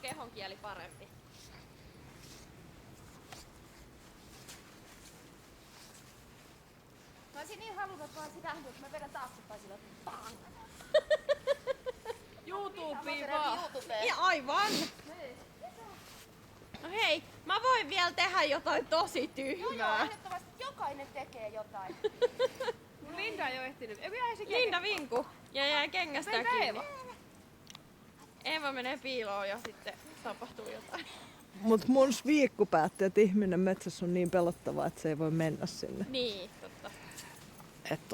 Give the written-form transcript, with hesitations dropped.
kehonkieli parempi. Mä olisin niin halunnut vaan sitä, että mä vedän taaksepäin sillä pang. YouTubeen vaan. YouTubeen. Ja aivan. No hei, mä voin vielä tehdä jotain tosi Joo, tyhmää. ehdottomasti jokainen tekee jotain. Linda ei oo ehtinyt. Jäi se Linda vinku ja jää kengästään Meitä kiinni. Eeva. Eeva menee piiloon ja sitten tapahtuu jotain. Mut mun viikku päätti, että ihminen metsässä on niin pelottavaa, että se ei voi mennä sinne. Niin, totta. Et